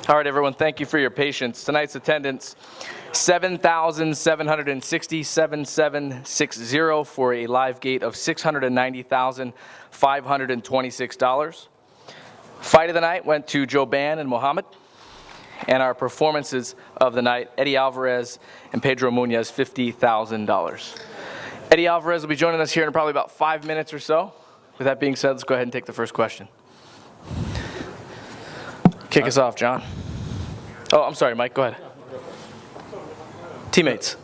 All right, everyone, thank you for your patience. Tonight's attendance, 7,760, for a live gate of $690,526. Fight of the night went to Joban and Muhammad. And our performances of the night, Eddie Alvarez and Pedro Munoz, $50,000. Eddie Alvarez will be joining us here in probably about 5 minutes or so. With that being said, let's go ahead and take the first question. Kick us off, John. Oh, I'm sorry, Mike, go ahead. Teammates.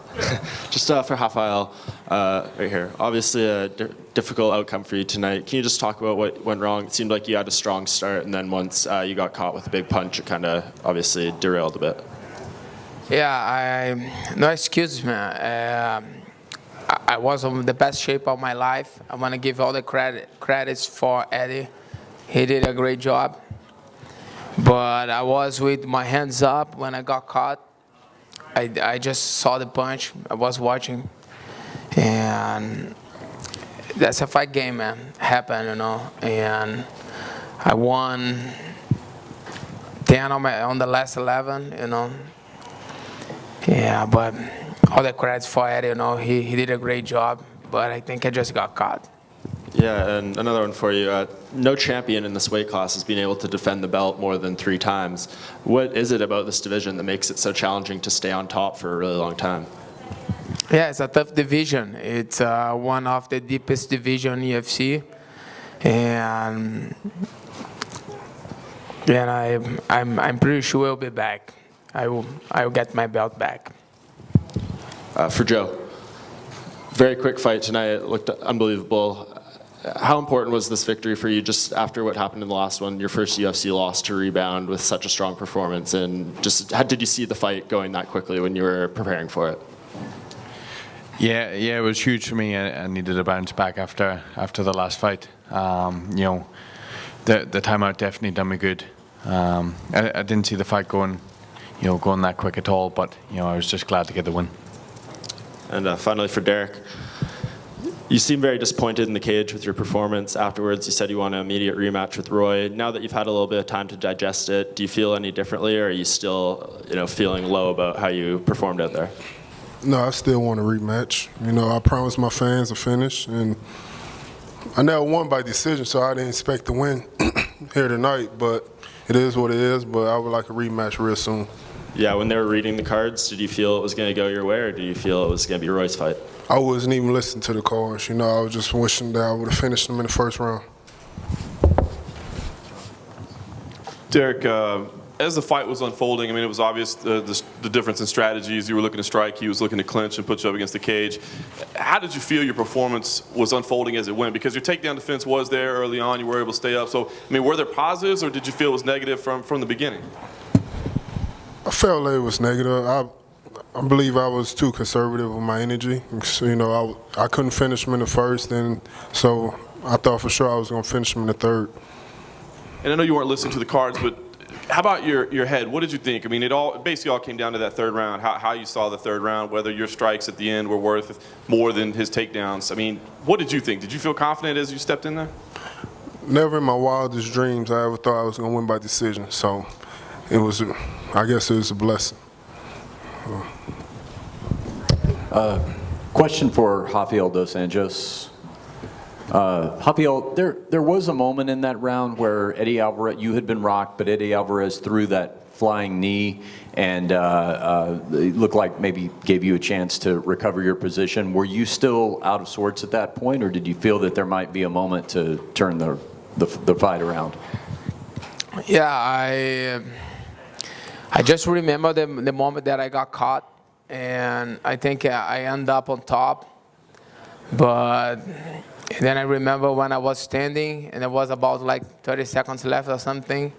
Just for Rafael, right here. Obviously a difficult outcome for you tonight. Can you just talk about what went wrong? It seemed like you had a strong start, and then once you got caught with a big punch, it kind of obviously derailed a bit. Yeah, no excuse, man. I was in the best shape of my life. I want to give all the credits for Eddie. He did a great job. But I was with my hands up when I got caught. I just saw the punch. I was watching. And that's a fight game, man. Happened, you know. And I won 10 on the last 11, you know. Yeah, but all the credits for Eddie, you know. He did a great job. But I think I just got caught. Yeah, and another one for you. No champion in this weight class has been able to defend the belt more than 3 times. What is it about this division that makes it so challenging to stay on top for a really long time? Yeah, it's a tough division. It's one of the deepest division in UFC, and I'm pretty sure we'll be back. I will get my belt back. For Joe, very quick fight tonight. It looked unbelievable. How important was this victory for you just after what happened in the last one, your first UFC loss, to rebound with such a strong performance? And just how did you see the fight going that quickly when you were preparing for it? Yeah, it was huge for me. I needed a bounce back after the last fight. You know, the timeout definitely done me good. I didn't see the fight going that quick at all, but I was just glad to get the win. And finally for Derek, you seem very disappointed in the cage with your performance. Afterwards, you said you want an immediate rematch with Roy. Now that you've had a little bit of time to digest it, do you feel any differently, or are you still, feeling low about how you performed out there? No, I still want a rematch. I promised my fans a finish, and I never won by decision, so I didn't expect to win here tonight. But it is what it is. But I would like a rematch real soon. Yeah, when they were reading the cards, did you feel it was going to go your way, or did you feel it was going to be Roy's fight? I wasn't even listening to the cards. I was just wishing that I would have finished them in the first round. Derek, as the fight was unfolding, it was obvious the difference in strategies. You were looking to strike, he was looking to clinch and put you up against the cage. How did you feel your performance was unfolding as it went? Because your takedown defense was there early on, you were able to stay up. So, were there positives, or did you feel it was negative from the beginning? I felt like it was negative. I believe I was too conservative with my energy. So, I couldn't finish him in the first, and so I thought for sure I was going to finish him in the third. And I know you weren't listening to the cards, but how about your head? What did you think? It basically all came down to that third round, how you saw the third round, whether your strikes at the end were worth more than his takedowns. What did you think? Did you feel confident as you stepped in there? Never in my wildest dreams I ever thought I was going to win by decision. So I guess it was a blessing. Question for Rafael dos Anjos. Rafael, there was a moment in that round where Eddie Alvarez, you had been rocked, but Eddie Alvarez threw that flying knee, and it looked like maybe gave you a chance to recover your position. Were you still out of sorts at that point, or did you feel that there might be a moment to turn the fight around? Yeah, I just remember the moment that I got caught, and I think I ended up on top. But then I remember when I was standing, and it was about like 30 seconds left or something,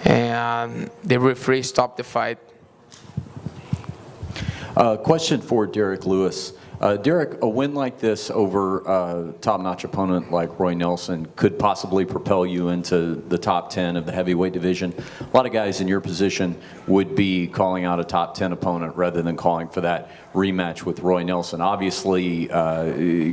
and the referee stopped the fight. Question for Derek Lewis. Derek, a win like this over a top-notch opponent like Roy Nelson could possibly propel you into the top 10 of the heavyweight division. A lot of guys in your position would be calling out a top 10 opponent rather than calling for that rematch with Roy Nelson. Obviously,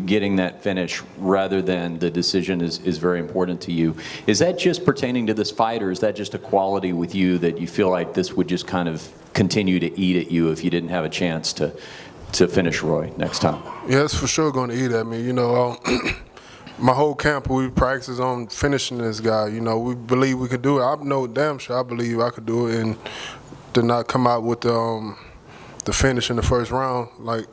getting that finish rather than the decision is very important to you. Is that just pertaining to this fight, or is that just a quality with you that you feel like this would just kind of continue to eat at you if you didn't have a chance to finish Roy next time? Yeah, it's for sure going to eat at me. You know, my whole camp, we practice on finishing this guy. You know, we believe we could do it. I know damn sure I believe I could do it, and to not come out with the finish in the first round, like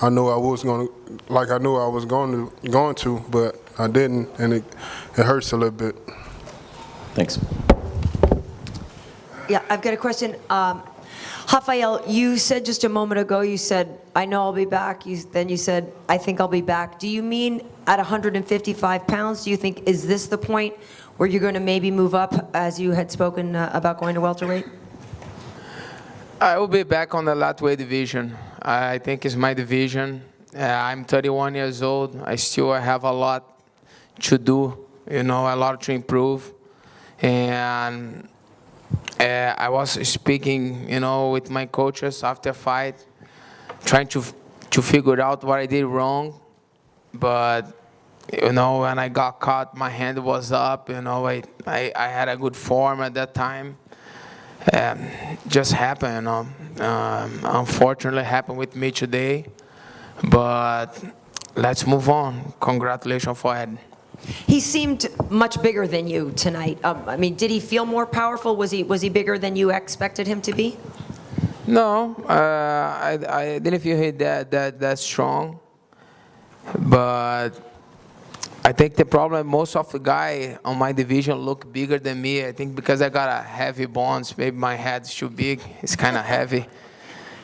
I knew I was going to, like I knew I was going to, but I didn't, and it hurts a little bit. Thanks. Yeah, I've got a question. Rafael, you said just a moment ago, you said, I know I'll be back. Then you said, I think I'll be back. Do you mean at 155 pounds? Do you think, is this the point where you're going to maybe move up, as you had spoken about going to welterweight? I will be back on the lightweight division. I think it's my division. I'm 31 years old. I still have a lot to do, you know, a lot to improve. And I was speaking, you know, with my coaches after fight, trying to figure out what I did wrong. But, you know, when I got caught, my hand was up. You know, I had a good form at that time. Just happened, you know. Unfortunately, happened with me today. But let's move on. Congratulations for Ed. He seemed much bigger than you tonight. I mean, did he feel more powerful? Was he bigger than you expected him to be? No, I didn't feel he that strong. But I think the problem, most of the guy on my division look bigger than me. I think because I got a heavy bones, maybe my head's too big. It's kind of heavy,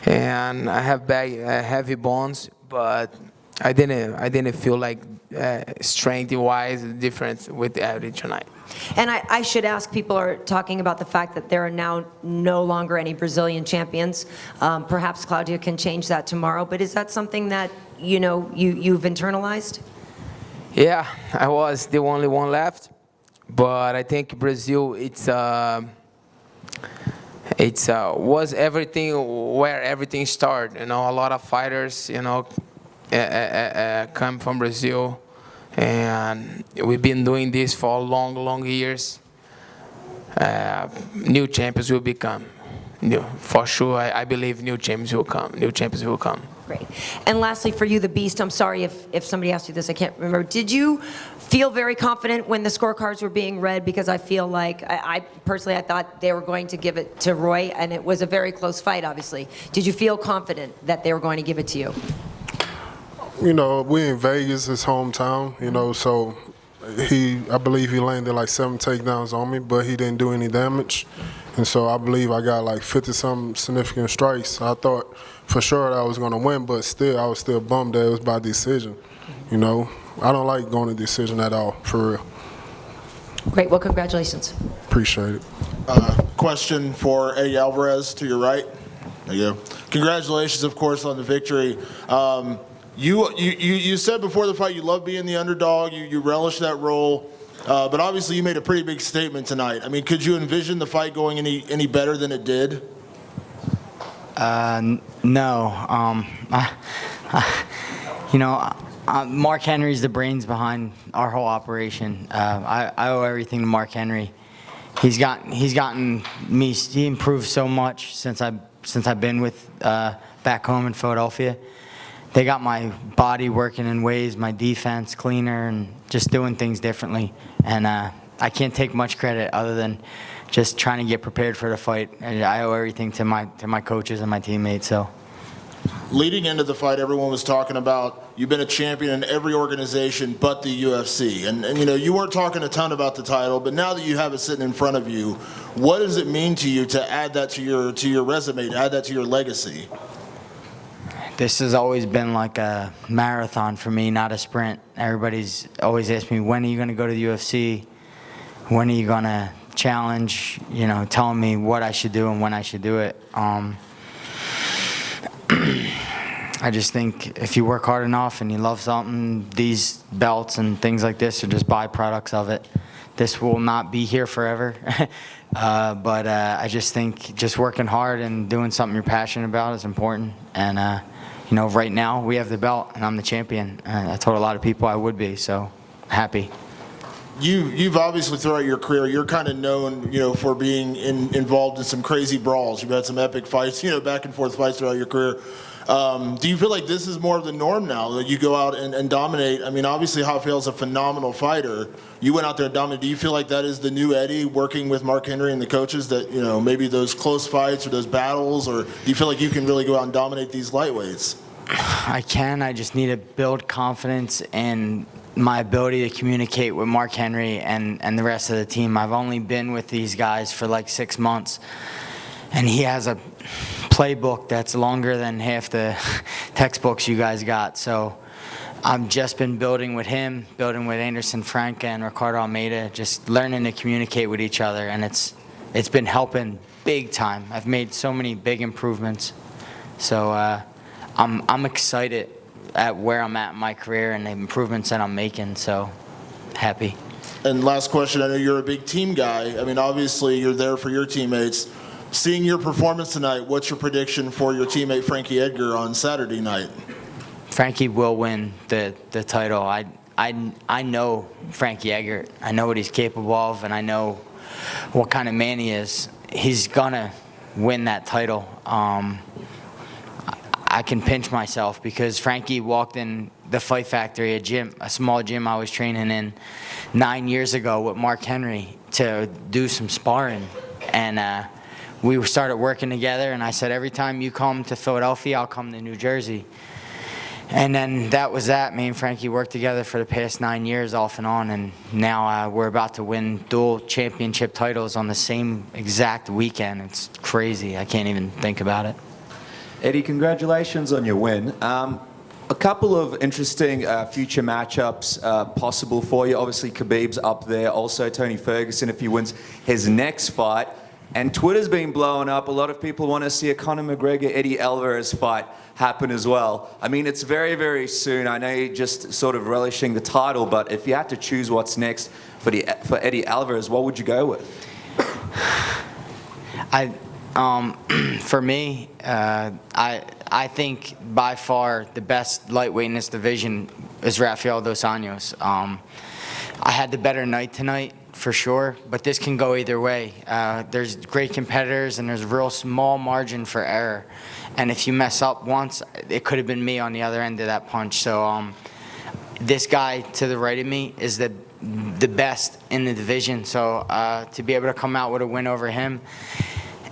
and I have heavy bones. But I didn't feel like strength-wise difference with Eddie tonight. And I should ask, people are talking about the fact that there are now no longer any Brazilian champions. Perhaps Claudia can change that tomorrow. But is that something that you've internalized? Yeah, I was the only one left, but I think Brazil, was everything where everything started. You know, a lot of fighters, you know, come from Brazil, and we've been doing this for long years. New champions will become. For sure, I believe new champions will come. New champions will come. Great. And lastly, for you, the Beast, I'm sorry if somebody asked you this, I can't remember. Did you feel very confident when the scorecards were being read? Because I feel like, I personally thought they were going to give it to Roy, and it was a very close fight, obviously. Did you feel confident that they were going to give it to you? You know, we in Vegas, his hometown, you know, so I believe he landed like 7 takedowns on me, but he didn't do any damage. And so I believe I got like 50-something significant strikes. I thought for sure that I was going to win, but still, I was still bummed that it was by decision. You know, I don't like going to decision at all, for real. Great. Well, congratulations. Appreciate it. Question for Eddie Alvarez to your right. There you go. Congratulations, of course, on the victory. You said before the fight you love being the underdog. You relish that role. But obviously you made a pretty big statement tonight. I mean, could you envision the fight going any better than it did? No. Mark Henry's the brains behind our whole operation. I owe everything to Mark Henry. He's gotten me. He improved so much since I've been with back home in Philadelphia. They got my body working in ways, my defense cleaner, and just doing things differently. And I can't take much credit other than just trying to get prepared for the fight. And I owe everything to my coaches and my teammates. So, leading into the fight, everyone was talking about you've been a champion in every organization but the UFC. And you weren't talking a ton about the title, but now that you have it sitting in front of you, what does it mean to you to add that to your resume, to add that to your legacy? This has always been like a marathon for me, not a sprint. Everybody's always asked me, when are you going to go to the UFC? When are you going to challenge? Telling me what I should do and when I should do it. I just think if you work hard enough and you love something, these belts and things like this are just byproducts of it. This will not be here forever. But I just think just working hard and doing something you're passionate about is important. And, you know, right now we have the belt and I'm the champion. I told a lot of people I would be, so happy. You've obviously throughout your career, you're kind of known, you know, for being involved in some crazy brawls. You've had some epic fights, you know, back and forth fights throughout your career. Do you feel like this is more of the norm now, that you go out and dominate? I mean, obviously Rafael's a phenomenal fighter. You went out there and dominated. Do you feel like that is the new Eddie, working with Mark Henry and the coaches, that, you know, maybe those close fights or those battles, or do you feel like you can really go out and dominate these lightweights? I can. I just need to build confidence in my ability to communicate with Mark Henry and the rest of the team. I've only been with these guys for like 6 months, and he has a playbook that's longer than half the textbooks you guys got. So I've just been building with him, building with Anderson Franca and Ricardo Almeida, just learning to communicate with each other, and it's been helping big time. I've made so many big improvements. So I'm excited at where I'm at in my career and the improvements that I'm making, so happy. And last question, I know you're a big team guy. I mean, obviously you're there for your teammates. Seeing your performance tonight, what's your prediction for your teammate Frankie Edgar on Saturday night? Frankie will win the title. I know Frankie Edgar. I know what he's capable of, and I know what kind of man he is. He's gonna win that title. I can pinch myself because Frankie walked in the Fight Factory, a small gym I was training in 9 years ago with Mark Henry to do some sparring. And we started working together, and I said, every time you come to Philadelphia, I'll come to New Jersey. And then that was that. Me and Frankie worked together for the past 9 years off and on, and now we're about to win dual championship titles on the same exact weekend. It's crazy. I can't even think about it. Eddie, congratulations on your win. A couple of interesting future matchups possible for you. Obviously, Khabib's up there. Also, Tony Ferguson, if he wins his next fight. And Twitter's been blowing up. A lot of people want to see a Conor McGregor-Eddie Alvarez fight happen as well. I mean, it's very, very soon. I know you're just sort of relishing the title, but if you had to choose what's next for Eddie Alvarez, what would you go with? For me, I think by far the best lightweight in this division is Rafael dos Anjos. I had the better night tonight, for sure, but this can go either way. There's great competitors, and there's a real small margin for error. And if you mess up once, it could have been me on the other end of that punch. So this guy to the right of me is the best in the division. So to be able to come out with a win over him,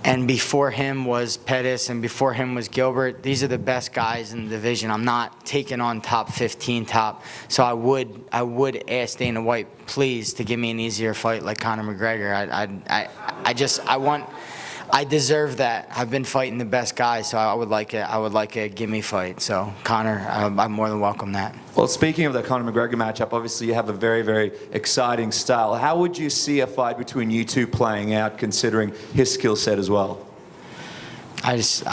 and before him was Pettis, and before him was Gilbert. These are the best guys in the division. I'm not taking on top 15 top. So I would ask Dana White, please, to give me an easier fight like Conor McGregor. I deserve that. I've been fighting the best guys, so I would like a gimme fight. So Conor, I'm more than welcome that. Well, speaking of the Conor McGregor matchup, obviously you have a very, very exciting style. How would you see a fight between you two playing out, considering his skill set as well? I just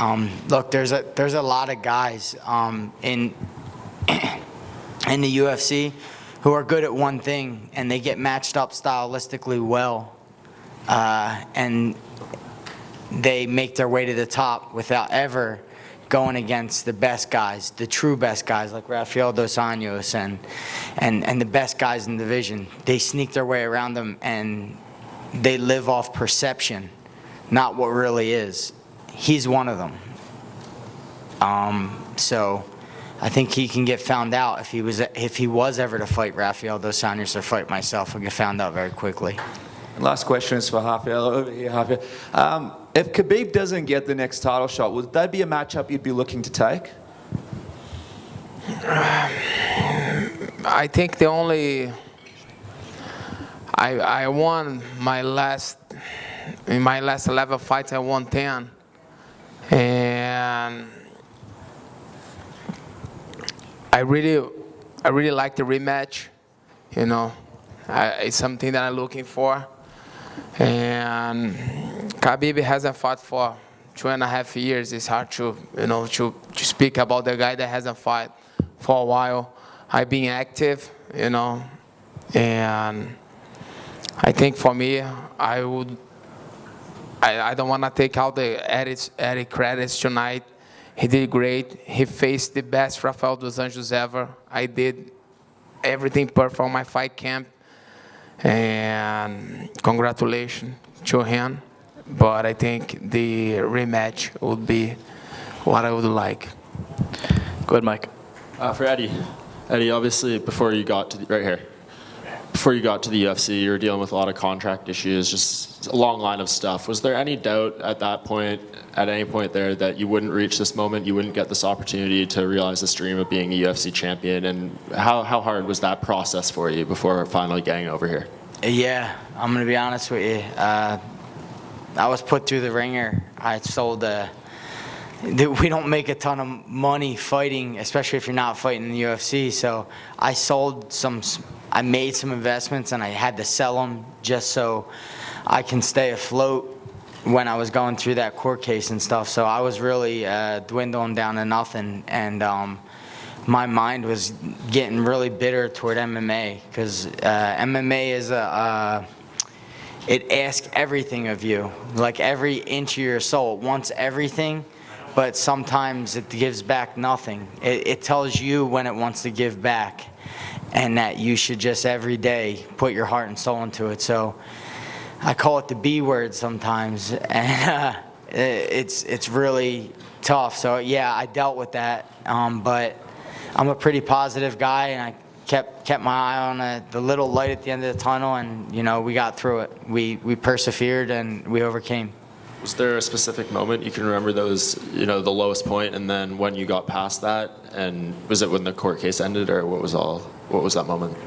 look. There's a lot of guys in the UFC who are good at one thing, and they get matched up stylistically well, and they make their way to the top without ever going against the best guys, the true best guys like Rafael dos Anjos and the best guys in the division. They sneak their way around them, and they live off perception, not what really is. He's one of them. So I think he can get found out if he was ever to fight Rafael dos Anjos or fight myself. He'll get found out very quickly. Last question is for Rafael. Over here, Rafael. If Khabib doesn't get the next title shot, would that be a matchup you'd be looking to take? I think the only I won my last 11 fights. I won 10, and I really like the rematch. You know, it's something that I'm looking for. And Khabib hasn't fought for 2.5 years, it's hard to, to speak about the guy that hasn't fought for a while. I've been active, and I think for me, I don't want to take out the Eddie credits tonight. He did great. He faced the best Rafael dos Anjos ever. I did everything perfect on my fight camp, and congratulations to him. But I think the rematch would be what I would like. Go ahead, Mike. For Eddie. Eddie, obviously, before you got to before you got to the UFC, you were dealing with a lot of contract issues, just a long line of stuff. Was there any doubt at that point, at any point there, that you wouldn't reach this moment, you wouldn't get this opportunity to realize this dream of being a UFC champion? And how hard was that process for you before finally getting over here? Yeah, I'm going to be honest with you. I was put through the ringer. I sold we don't make a ton of money fighting, especially if you're not fighting in the UFC. So I made some investments and I had to sell them just so I can stay afloat when I was going through that court case and stuff. So I was really dwindling down to nothing, and my mind was getting really bitter toward MMA, because MMA is it asks everything of you, like every inch of your soul. It wants everything, but sometimes it gives back nothing. It tells you when it wants to give back, and that you should just every day put your heart and soul into it. So I call it the B word sometimes, and it's really tough. So yeah, I dealt with that, but I'm a pretty positive guy, and I kept my eye on the little light at the end of the tunnel, and we got through it. We persevered and we overcame. Was there a specific moment you can remember that was, the lowest point, and then when you got past that, and was it when the court case ended, or what was that moment?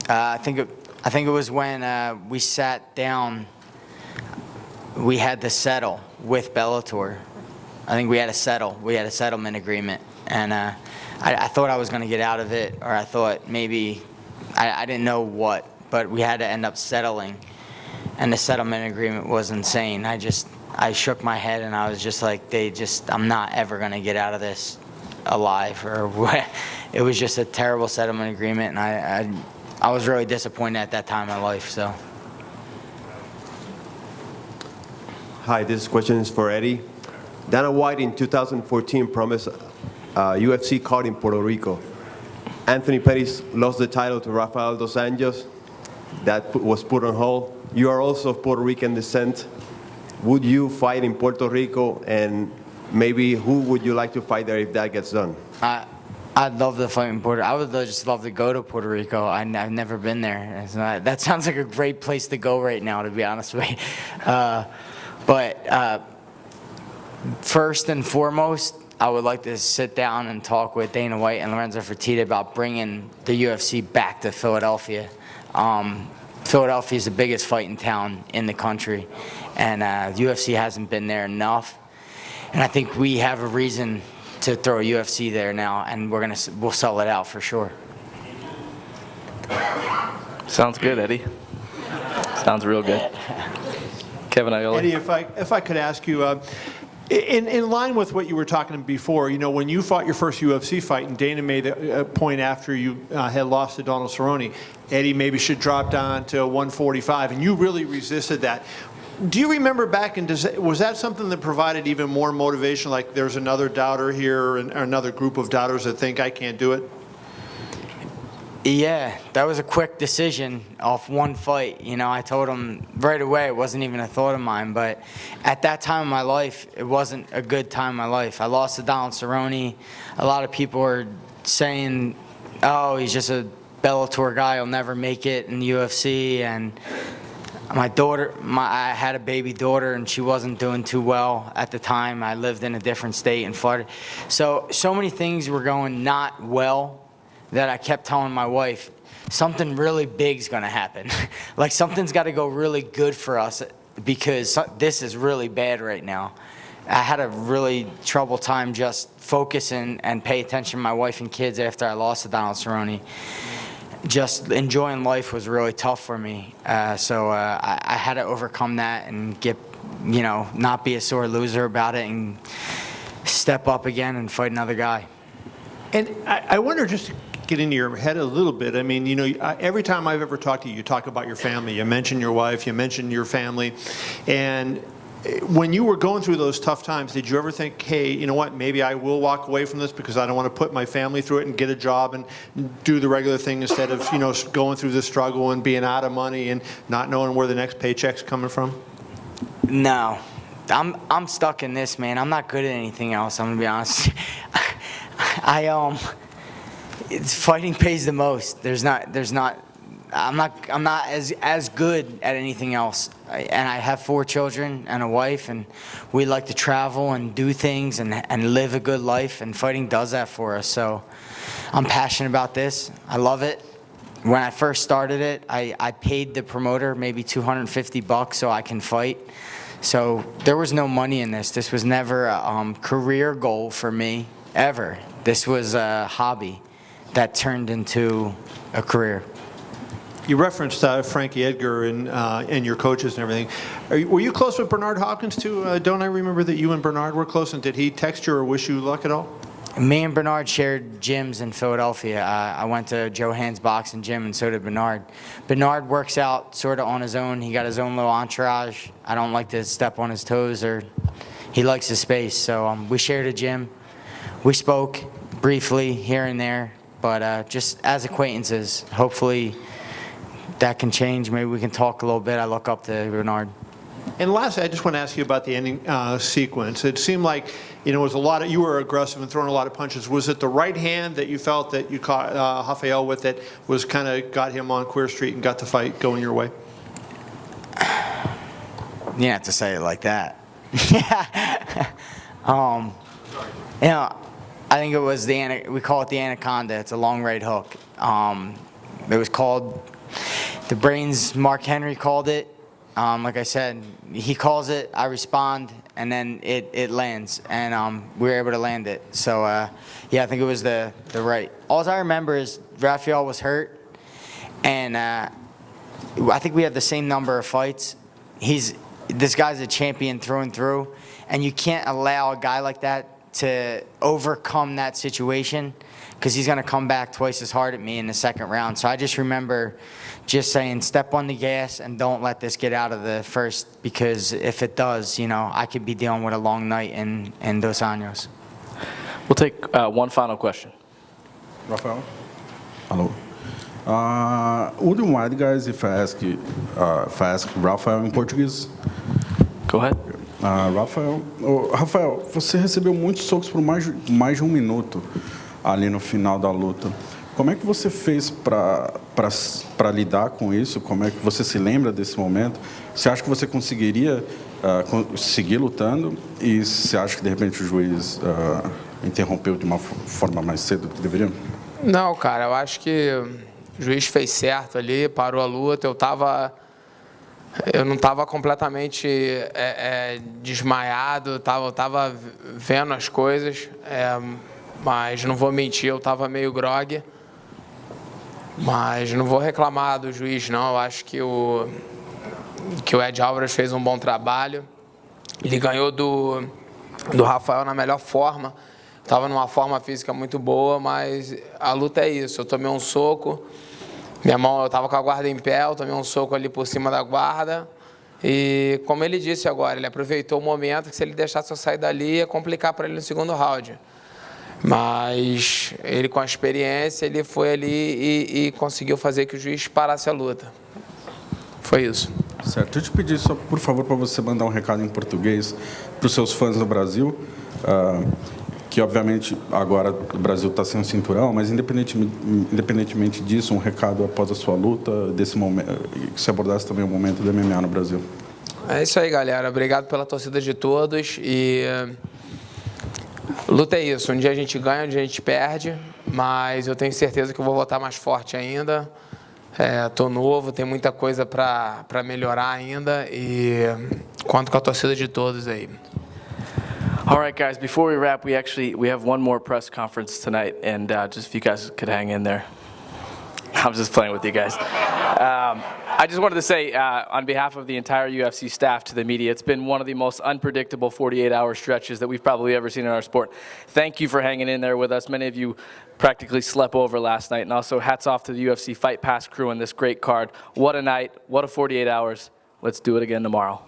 I think it was when we sat down. We had to settle with Bellator. I think we had to settle. We had a settlement agreement, and I thought I was going to get out of it, or I thought maybe I didn't know what, but we had to end up settling, and the settlement agreement was insane. I shook my head, and I was just like, I'm not ever going to get out of this alive, or what. It was just a terrible settlement agreement, and I was really disappointed at that time in my life. So. Hi, this question is for Eddie. Dana White in 2014 promised a UFC card in Puerto Rico. Anthony Pettis lost the title to Rafael dos Anjos. That was put on hold. You are also of Puerto Rican descent. Would you fight in Puerto Rico, and maybe who would you like to fight there if that gets done? I'd love to fight in Puerto Rico. I would just love to go to Puerto Rico. I've never been there. That sounds like a great place to go right now, to be honest with you. But first and foremost, I would like to sit down and talk with Dana White and Lorenzo Fertitta about bringing the UFC back to Philadelphia. Philadelphia is the biggest fighting town in the country, and the UFC hasn't been there enough. And I think we have a reason to throw a UFC there now, and we'll sell it out for sure. Sounds good, Eddie. Sounds real good. Kevin Aioli. Eddie, if I could ask you, in line with what you were talking before, when you fought your first UFC fight, and Dana made a point after you had lost to Donald Cerrone, Eddie maybe should drop down to 145, and you really resisted that. Do you remember back, and was that something that provided even more motivation, like there's another doubter here, or another group of doubters that think I can't do it? Yeah, that was a quick decision off one fight. I told him right away it wasn't even a thought of mine, but at that time in my life, it wasn't a good time in my life. I lost to Donald Cerrone. A lot of people were saying, oh, he's just a Bellator guy, he'll never make it in the UFC, and my daughter, I had a baby daughter, and she wasn't doing too well at the time. I lived in a different state in Florida. So many things were going not well that I kept telling my wife, something really big's gonna happen. Like something's gotta go really good for us, because this is really bad right now. I had a really trouble time just focusing and pay attention to my wife and kids after I lost to Donald Cerrone. just enjoying life was really tough for me. So I had to overcome that and not be a sore loser about it and step up again and fight another guy. And I wonder, just to get into your head a little bit, I mean, every time I've ever talked to you, you talk about your family. You mention your wife, you mention your family. And when you were going through those tough times, did you ever think, hey, you know what, maybe I will walk away from this because I don't want to put my family through it and get a job and do the regular thing instead of, going through the struggle and being out of money and not knowing where the next paycheck's coming from? No. I'm stuck in this, man. I'm not good at anything else, I'm going to be honest. Fighting pays the most. I'm not as good at anything else. And I have 4 children and a wife, and we like to travel and do things and live a good life, and fighting does that for us. So I'm passionate about this. I love it. When I first started it, I paid the promoter maybe $250 so I can fight. So there was no money in this. This was never a career goal for me, ever. This was a hobby that turned into a career. You referenced Frankie Edgar and your coaches and everything. Were you close with Bernard Hopkins too? Don't I remember that you and Bernard were close? And did he text you or wish you luck at all? Me and Bernard shared gyms in Philadelphia. I went to Joe Hand's boxing gym, and so did Bernard. Bernard works out sort of on his own. He got his own little entourage. I don't like to step on his toes, or he likes his space. So we shared a gym. We spoke briefly here and there, but just as acquaintances. Hopefully that can change. Maybe we can talk a little bit. I look up to Bernard. And lastly, I just want to ask you about the ending sequence. It seemed like it was you were aggressive and throwing a lot of punches. Was it the right hand that you felt that you caught Rafael with that was kind of got him on Queer Street and got the fight going your way? You have to say it like that. I think it was we call it the anaconda. It's a long right hook. It was called the brains. Mark Henry called it. Like I said, he calls it, I respond, and then it lands, and we were able to land it. So yeah, I think it was the right. All I remember is Rafael was hurt, and I think we had the same number of fights. This guy's a champion through and through, and you can't allow a guy like that to overcome that situation, because he's going to come back twice as hard at me in the second round. So I just remember just saying, step on the gas and don't let this get out of the first, because if it does, I could be dealing with a long night in Dos Anjos. We'll take one final question. Rafael? Hello. Would you mind, guys, if I ask Rafael in Portuguese? Go ahead. Rafael, você recebeu muitos socos por mais de 1 minuto ali no final da luta. Como é que você fez para lidar com isso? Como é que você se lembra desse momento? Você acha que você conseguiria seguir lutando? E você acha que, de repente, o juiz interrompeu de uma forma mais cedo do que deveria? Não, cara, eu acho que o juiz fez certo ali, parou a luta. Eu não estava completamente desmaiado, estava vendo as coisas, mas não vou mentir, eu estava meio grogue. Mas não vou reclamar do juiz, não. Eu acho que o Ed Álvares fez um bom trabalho. Ele ganhou do Rafael na melhor forma. Estava numa forma física muito boa, mas a luta é isso. Eu tomei um soco. Minha mão, eu estava com a guarda em pé, eu tomei um soco ali por cima da guarda. E, como ele disse agora, ele aproveitou o momento que, se ele deixasse eu sair dali, ia complicar para ele no segundo round. Mas ele, com a experiência, ele foi ali e conseguiu fazer que o juiz parasse a luta. Foi isso. Certo. Eu te pedi só, por favor, para você mandar um recado em português para os seus fãs do Brasil. Que, obviamente, agora o Brasil está sem um cinturão, mas independentemente disso, um recado após a sua luta, desse momento, que se abordasse também o momento do MMA no Brasil. É isso aí, galera. Obrigado pela torcida de todos. E luta é isso. Um dia a gente ganha, um dia a gente perde, mas eu tenho certeza que eu vou voltar mais forte ainda. Tô novo, tem muita coisa para melhorar ainda, e conto com a torcida de todos aí. All right, guys, before we wrap, we have one more press conference tonight, and just if you guys could hang in there. I'm just playing with you guys. I just wanted to say, on behalf of the entire UFC staff to the media, it's been one of the most unpredictable 48-hour stretches that we've probably ever seen in our sport. Thank you for hanging in there with us. Many of you practically slept over last night. And also, hats off to the UFC Fight Pass crew and this great card. What a night. What a 48 hours. Let's do it again tomorrow.